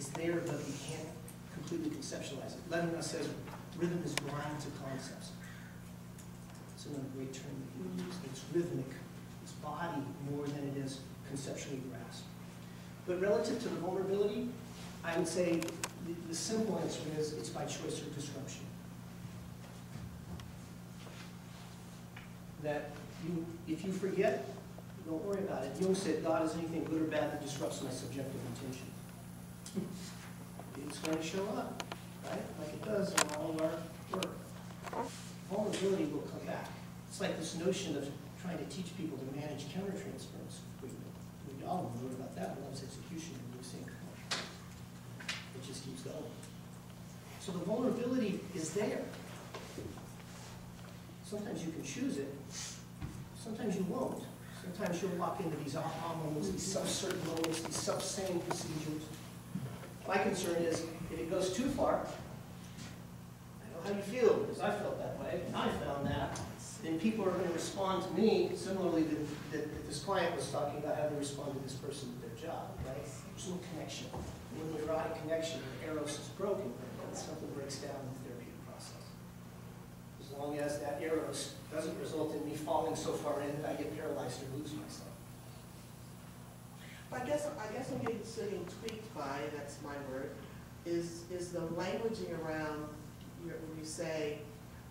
It's there, but you can't completely conceptualize it. Levinas says rhythm is blind to concepts. It's another great term that he used. It's rhythmic. It's body more than it is conceptually grasped. But relative to the vulnerability, I would say the simple answer is it's by choice or disruption. That if you forget, don't worry about it. Jung said God is anything good or bad that disrupts my subjective intention. It's going to show up, right? Like it does in all of our work. Vulnerability will come back. It's like this notion of trying to teach people to manage countertransference. We all know about that. Love's execution and we think it just keeps going. So the vulnerability is there. Sometimes you can choose it. Sometimes you won't. Sometimes you'll walk into these aha moments, these self-certain moments, these self-sane procedures. My concern is, if it goes too far, I know how you feel, because I felt that way, and I found that, then people are going to respond to me similarly that this client was talking about how they respond to this person with their job, right? There's no connection. When the erotic connection, the eros is broken, something breaks down in the therapeutic process. As long as that eros doesn't result in me falling so far in that I get paralyzed or lose myself. I guess I'm getting tweaked by, that's my word, is the languaging around when you say,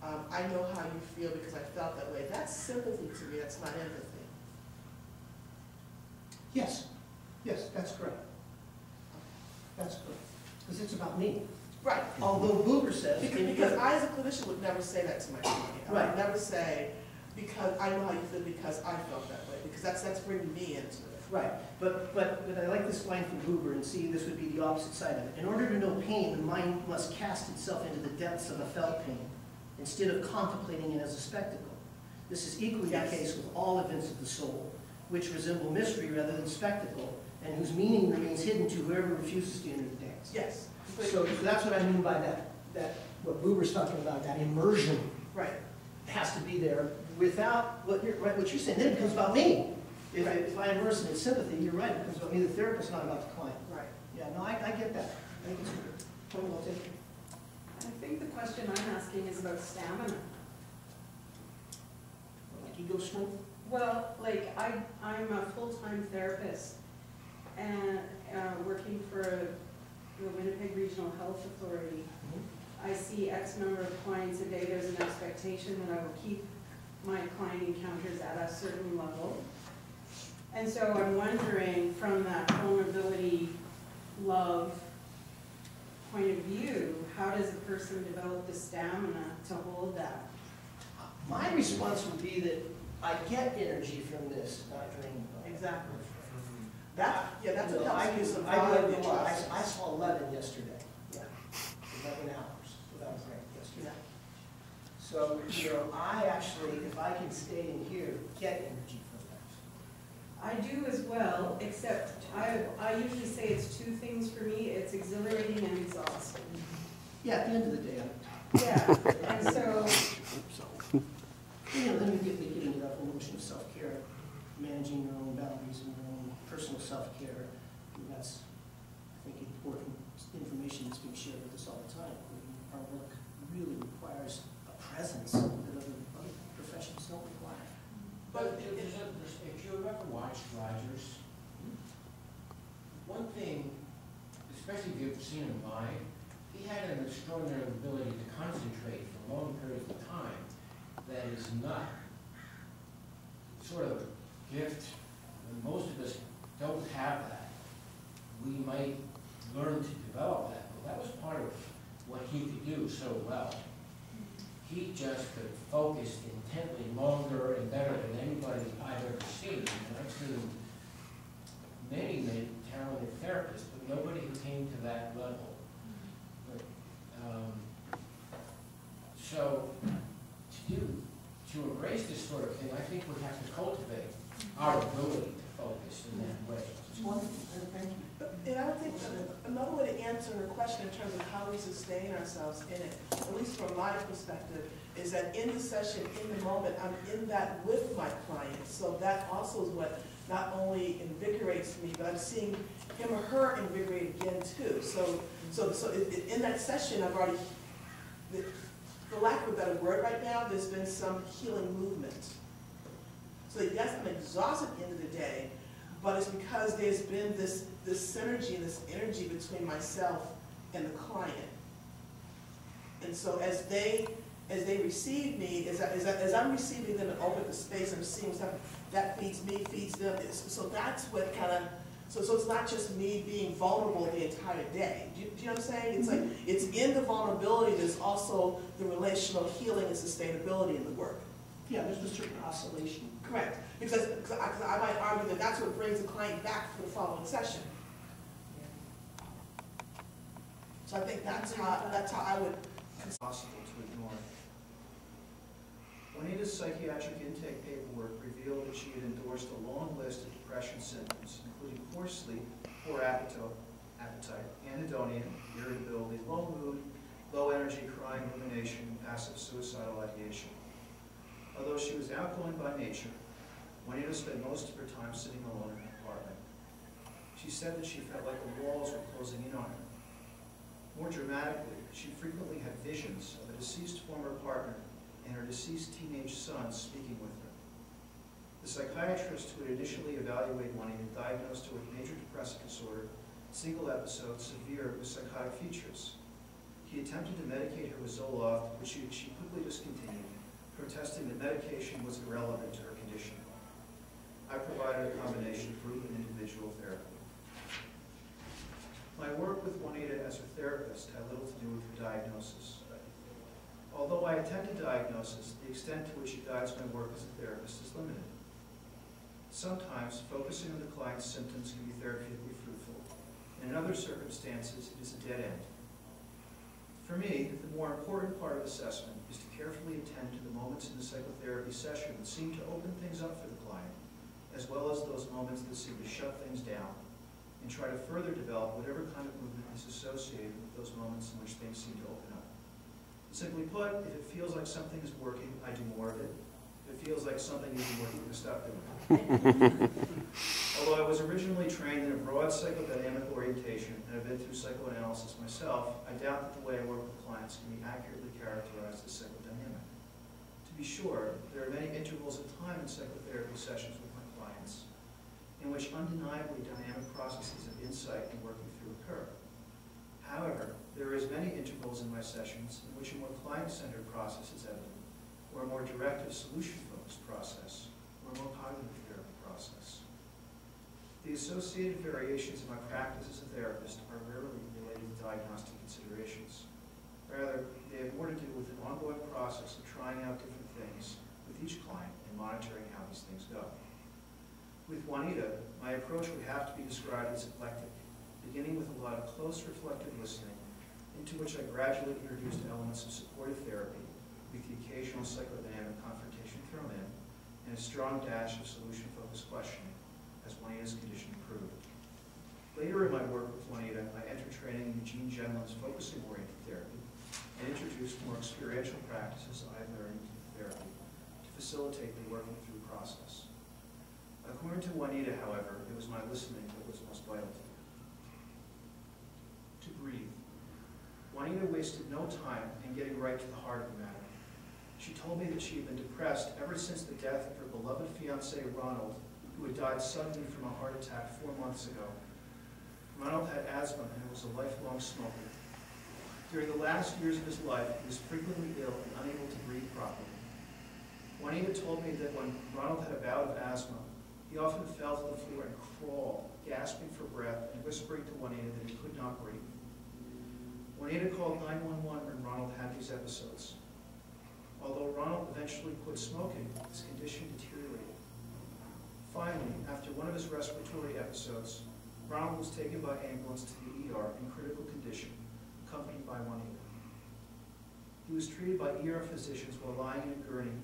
I know how you feel because I felt that way. That's sympathy to me, that's not empathy. Yes, yes, that's correct. That's correct. Because it's about me. Right. Although Buber says... Because I as a clinician would never say that to my client. Right. I would never say, because I know how you feel because I felt that way. Because that's bringing me into it. Right, but I like this line from Buber, and see, this would be the opposite side of it. In order to know pain, the mind must cast itself into the depths of a felt pain, instead of contemplating it as a spectacle. This is equally the case with all events of the soul, which resemble mystery rather than spectacle, and whose meaning remains hidden to whoever refuses to enter the dance. Yes. So that's what I mean by that what Buber's talking about, that immersion. Right. Has to be there without what you're saying. Then it becomes about me. If I immerse in sympathy, you're right, it becomes about me, the therapist, not about the client. Right. Yeah, no, I get that. I think it's good. Tony, I'll take it. I think the question I'm asking is about stamina. Like ego strength? Well, like I'm a full-time therapist and working for the Winnipeg Regional Health Authority. I see X number of clients a day. There's an expectation that I will keep my client encounters at a certain level. And so I'm wondering, from that vulnerability, love point of view, how does a person develop the stamina to hold that? My response would be that I get energy from this, not draining. Exactly. That's what helps I you survive. I saw 11 yesterday. Yeah, 11 hours without a break yesterday. So, I actually, if I can stay in here, get energy from that. I do as well, except I usually say it's two things for me. It's exhilarating and exhausting. Yeah, at the end of the day, yeah, and so... then we get into that notion of self-care, managing your own boundaries and your own personal self-care. That's, I think, important information that's being shared with us all the time. Our work really requires a presence that other professions don't require. But if you ever watched Rogers, one thing, especially if you've seen him live, he had an extraordinary ability to concentrate for long periods of time that is not sort of a gift. Most of us don't have that. We might learn to develop that, but that was part of what he could do so well. He just could focus intently longer and better than anybody I've ever seen. And I've seen many talented therapists, but nobody who came to that level. But, so to embrace this sort of thing, I think we have to cultivate our ability to focus in that way. It's wonderful. Thank you. And I think another way to answer her question in terms of how we sustain ourselves in it, at least from my perspective, is that in the session, in the moment, I'm in that with my client. So that also is what not only invigorates me, but I'm seeing him or her invigorate again too. In that session, I've already, for lack of a better word right now, there's been some healing movement. So yes, I'm exhausted at the end of the day, but it's because there's been this synergy and this energy between myself and the client. And so as they receive me, as I'm receiving them and open the space, I'm seeing something that feeds me, feeds them. So that's what kind of, so it's not just me being vulnerable the entire day. Do you know what I'm saying? It's like, it's in the vulnerability, there's also the relational healing and sustainability in the work. Yeah, there's a certain oscillation. Correct, because I might argue that that's what brings the client back for the following session. So I think that's how I would. Possible to ignore. Juanita's psychiatric intake paperwork revealed that she had endorsed a long list of depression symptoms, including poor sleep, poor appetite, anhedonia, irritability, low mood, low energy, crying, rumination, and passive suicidal ideation. Although she was outgoing by nature, Juanita spent most of her time sitting alone in her apartment. She said that she felt like the walls were closing in on her. More dramatically, she frequently had visions of a deceased former partner and her deceased teenage son speaking with her. The psychiatrist who had initially evaluated Juanita diagnosed her with major depressive disorder, single episode, severe with psychotic features. He attempted to medicate her with Zoloft, which she quickly discontinued, protesting that medication was irrelevant to her condition. I provided a combination of group and individual therapy. My work with Juanita as her therapist had little to do with her diagnosis. Although I attended diagnosis, the extent to which it guides my work as a therapist is limited. Sometimes, focusing on the client's symptoms can be therapeutically fruitful, and in other circumstances, it is a dead end. For me, the more important part of assessment is to carefully attend to the moments in the psychotherapy session that seem to open things up for the client, as well as those moments that seem to shut things down, and try to further develop whatever kind of movement is associated with those moments in which things seem to open up. Simply put, if it feels like something is working, I do more of it. If it feels like something isn't working, I stop doing it. Although I was originally trained in a broad psychodynamic orientation and have been through psychoanalysis myself, I doubt that the way I work with clients can be accurately characterized as psychodynamic. To be sure, there are many intervals of time in psychotherapy sessions with my clients in which undeniably dynamic processes of insight and working through occur. However, there are as many intervals in my sessions in which a more client-centered process is evident, or a more directive, solution-focused process, or a more cognitive therapy process. The associated variations in my practice as a therapist are rarely related to diagnostic considerations. Rather, they have more to do with an ongoing process of trying out different things with each client and monitoring how these things go. With Juanita, my approach would have to be described as eclectic, beginning with a lot of close reflective listening, into which I gradually introduced elements of supportive therapy, with the occasional psychodynamic confrontation thrown in, and a strong dash of solution-focused questioning, as Juanita's condition improved. Later in my work with Juanita, I entered training in Eugene Genlin's focusing-oriented therapy, and introduced more experiential practices I had learned in therapy to facilitate the working through process. According to Juanita, however, it was my listening that was most vital to me. To breathe. Juanita wasted no time in getting right to the heart of the matter. She told me that she had been depressed ever since the death of her beloved fiancé, Ronald, who had died suddenly from a heart attack 4 months ago. Ronald had asthma and was a lifelong smoker. During the last years of his life, he was frequently ill and unable to breathe properly. Juanita told me that when Ronald had a bout of asthma, he often fell to the floor and crawled, gasping for breath and whispering to Juanita that he could not breathe. Juanita called 911 when Ronald had these episodes. Although Ronald eventually quit smoking, his condition deteriorated. Finally, after one of his respiratory episodes, Ronald was taken by ambulance to the ER in critical condition, accompanied by Juanita. He was treated by ER physicians while lying in a gurney,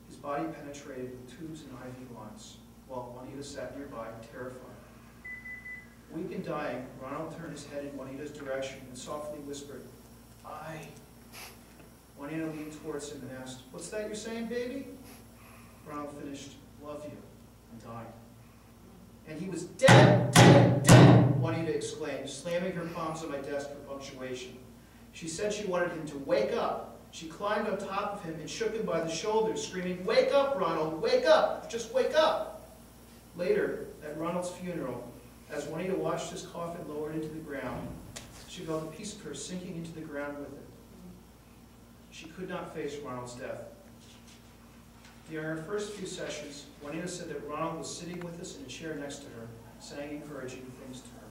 his body penetrated with tubes and IV lines, while Juanita sat nearby, terrified. Weak and dying, Ronald turned his head in Juanita's direction and softly whispered, "I." Juanita leaned towards him and asked, "What's that you're saying, baby?" Ronald finished, "Love you," and died. And he was dead, dead, dead, Juanita exclaimed, slamming her palms on my desk for punctuation. She said she wanted him to wake up. She climbed on top of him and shook him by the shoulders, screaming, "Wake up, Ronald, wake up, just wake up." Later, at Ronald's funeral, as Juanita watched his coffin lowered into the ground, she felt a piece of her sinking into the ground with it. She could not face Ronald's death. During our first few sessions, Juanita said that Ronald was sitting with us in a chair next to her, saying encouraging things to her.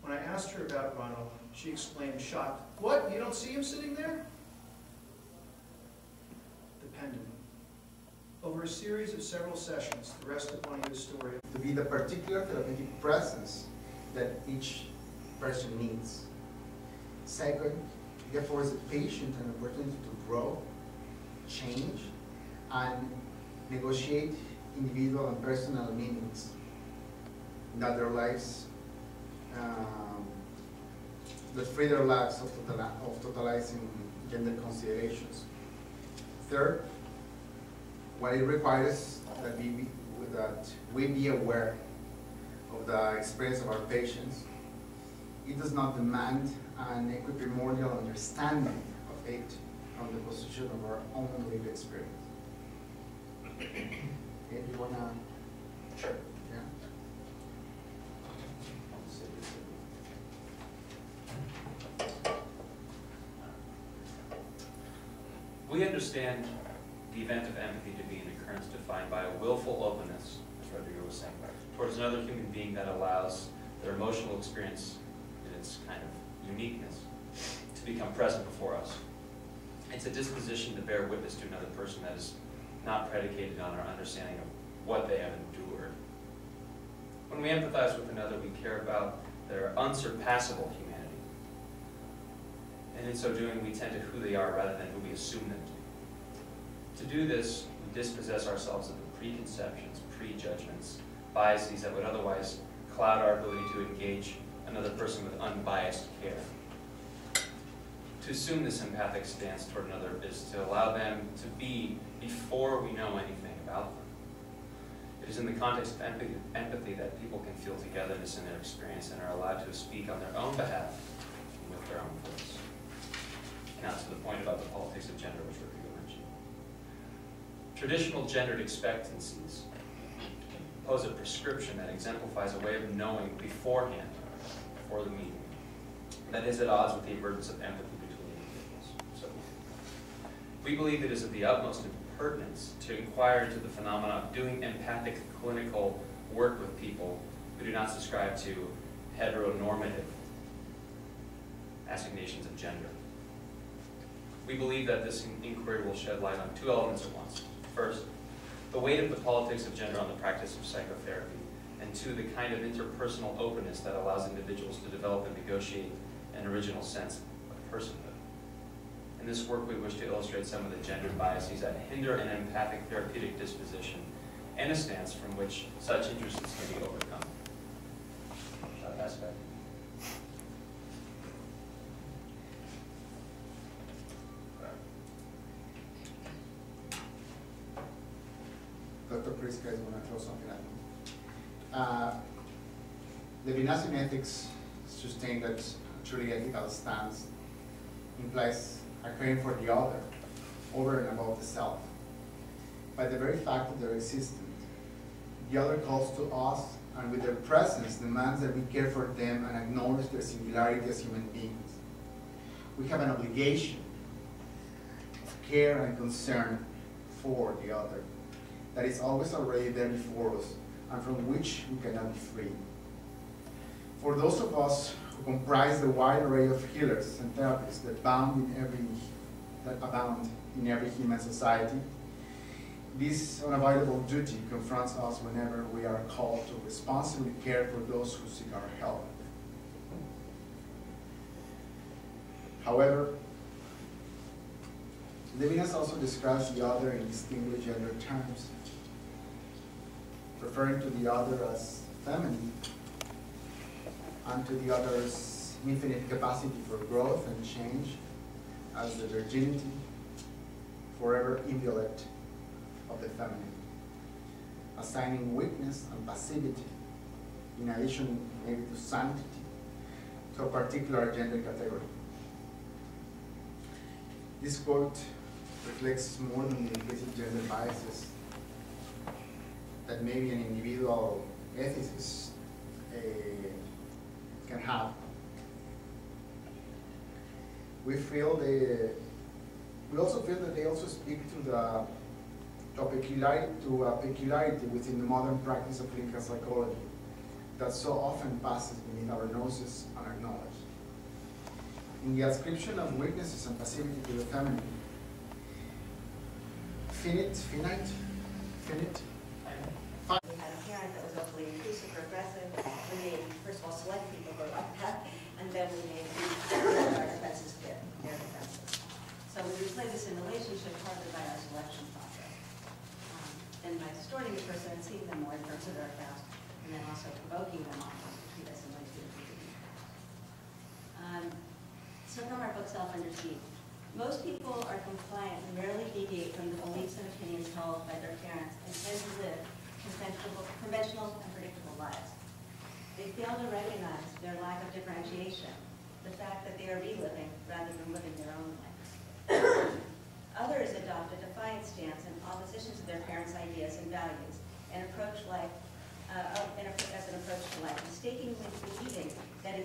When I asked her about Ronald, she exclaimed, shocked, "What, you don't see him sitting there?" The pendant. Over a series of several sessions, the rest of Juanita's story. To be the particular therapeutic presence that each person needs. Second, it affords the patient an opportunity to grow, change, and negotiate individual and personal meanings that their lives, that free their lives of totalizing gender considerations. Third, what it requires that we be aware of the experience of our patients. It does not demand an equiprimordial understanding of it from the position of our own lived experience. Okay, do you wanna? Sure. Yeah. We understand the event of empathy to be an occurrence defined by a willful openness, as Rodrigo was saying, towards another human being that allows their emotional experience in its kind of uniqueness to become present before us. It's a disposition to bear witness to another person that is not predicated on our understanding of what they have endured. When we empathize with another, we care about their unsurpassable humanity. And in so doing, we tend to who they are rather than who we assume them to be. To do this, we dispossess ourselves of the preconceptions, prejudgments, biases that would otherwise cloud our ability to engage another person with unbiased care. To assume this empathic stance toward another is to allow them to be before we know anything about them. It is in the context of empathy that people can feel togetherness in their experience and are allowed to speak on their own behalf and with their own voice. Now to the point about the politics of gender, which Rodrigo mentioned. Traditional gendered expectancies pose a prescription that exemplifies a way of knowing beforehand, before the meeting, that is at odds with the emergence of empathy between individuals. So, we believe it is of the utmost pertinence to inquire into the phenomena of doing empathic clinical work with people who do not subscribe to heteronormative assignations of gender. We believe that this inquiry will shed light on two elements at once. First, the weight of the politics of gender on the practice of psychotherapy, and two, the kind of interpersonal openness that allows individuals to develop and negotiate an original sense of personhood. In this work, we wish to illustrate some of the gendered biases that hinder an empathic therapeutic disposition and a stance from which such interests can be overcome. Shall I pass it back? Dr. Chris, guys, want to throw something at me? Levinasian ethics sustain that truly ethical stance implies a caring for the other over and above the self. By the very fact that they're existent, the other calls to us and with their presence demands that we care for them and acknowledge their singularity as human beings. We have an obligation of care and concern for the other that is always already there before us and from which we cannot be free. For those of us who comprise the wide array of healers and therapists that abound in every human society, this unavoidable duty confronts us whenever we are called to responsibly care for those who seek our help. However, Levinas also describes the other in distinguished gender terms, referring to the other as feminine and to the other's infinite capacity for growth and change as the virginity, forever inviolate of the feminine, assigning weakness and passivity in addition maybe to sanctity, to a particular gender category. This quote reflects more than the implicit gender biases that maybe an individual ethicist can have. We also feel that they also speak to a peculiarity within the modern practice of clinical psychology that so often passes beneath our noses unacknowledged. In the ascription of weaknesses and passivity to the feminine, finite. We had a parent that was overly inclusive or aggressive. We made, first of all, select people who were like that, and then we made our defenses fit their defenses. So we replay this in relationship partly by our selection process. And by distorting the person and seeing them more in terms of their past, and then also provoking them almost to treat us in ways we didn't. So from our book, Self Under Siege, most people are compliant and rarely deviate from the beliefs and opinions held by their parents and tend to live conventional and predictable lives. They fail to recognize their lack of differentiation, the fact that they are reliving rather than living their own life. Others adopt a defiant stance in opposition to their parents' ideas and values, as an approach to life, mistakenly believing that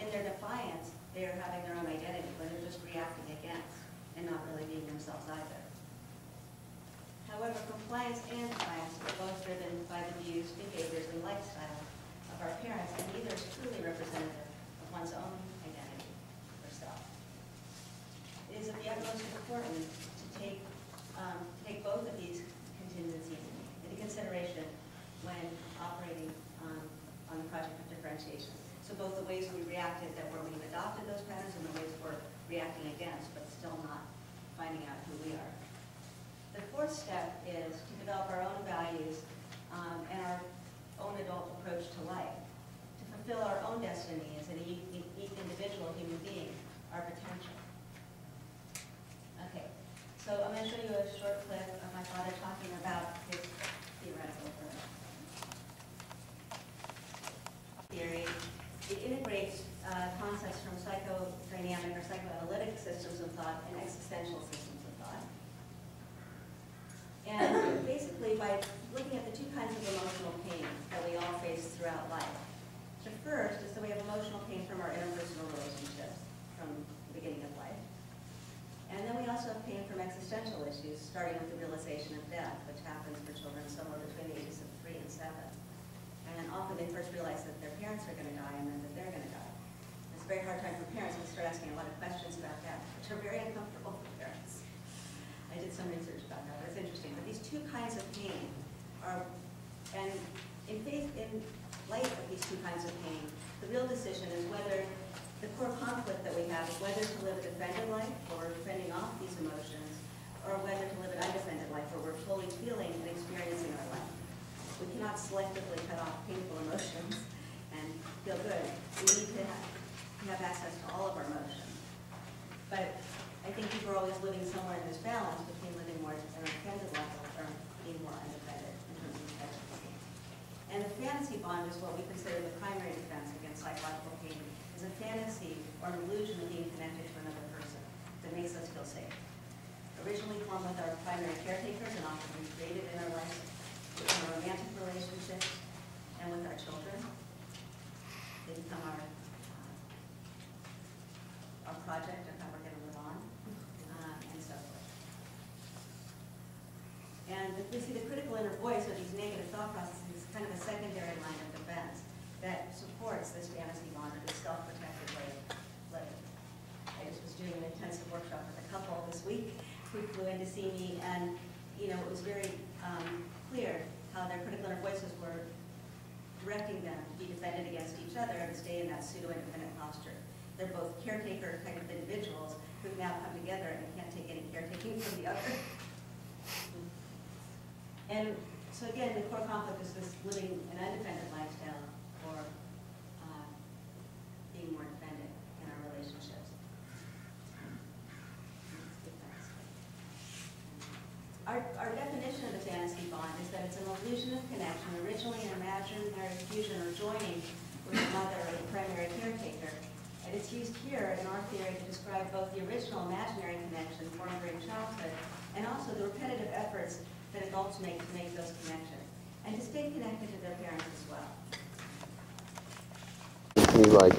in their defiance they are having their own identity, when they're just reacting against and not really being themselves either. However, compliance and defiance are both driven by the views, behaviors, and lifestyle of our parents, and neither is truly representative of one's own identity or self. It is of the utmost importance to take both of these contingencies into consideration when operating on the project of differentiation. So both the ways we reacted that where we've adopted those patterns and the ways we're reacting against, but still not finding out who we are. The fourth step is to develop our own values and our own adult approach to life, to fulfill our own destiny as an unique individual human being, our potential. Okay, so I'm going to show you a short clip of my father talking about his theoretical theory. It integrates concepts from psychodynamic or psychoanalytic systems of thought and existential systems of thought. And basically, by looking at the two kinds of emotional pain that we all face throughout life. The first is that we have emotional pain from our interpersonal relationships from the beginning of life. And then we also have pain from existential issues, starting with the realization of death, which happens for children somewhere between the ages of 3 and 7. And often they first realize that their parents are going to die and then that they're going to die. It's a very hard time for parents to start asking a lot of questions about that, which are very uncomfortable for parents. I did some research about that, but it's interesting. But these two kinds of pain are, and in light of these two kinds of pain, the real decision is whether the core conflict that we have is whether to live a defended life, where we're fending off these emotions, or whether to live an undefended life, where we're fully feeling and experiencing our life. We cannot selectively cut off painful emotions and feel good. We need to have access to all of our emotions. But I think people are always living somewhere in this balance between living more at an independent level or being more independent in terms of dependency. And the fantasy bond is what we consider the primary defense against psychological pain, is a fantasy or an illusion of being connected to another person that makes us feel safe. Originally formed with our primary caretakers and often recreated in our lives, in our romantic relationships, and with our children. They become our project of how we're going to live on, and so forth. And we see the critical inner voice of these negative thought processes as kind of a secondary line of defense that supports this fantasy bond or this self-protected way of living. I just was doing an intensive workshop with a couple this week who flew in to see me, and it was very clear how their critical inner voices were directing them to be defended against each other and stay in that pseudo-independent posture. They're both caretaker kind of individuals who've now come together and can't take any caretaking from the other. And so again, the core conflict is this living an undefended lifestyle or being more defended in our relationships. Our definition of a fantasy bond is that it's an illusion of connection, originally an imaginary fusion or joining with the mother or the primary caretaker. And it's used here in our theory to describe both the original imaginary connection formed during childhood and also the repetitive efforts that adults make to make those connections and to stay connected to their parents as well. Me like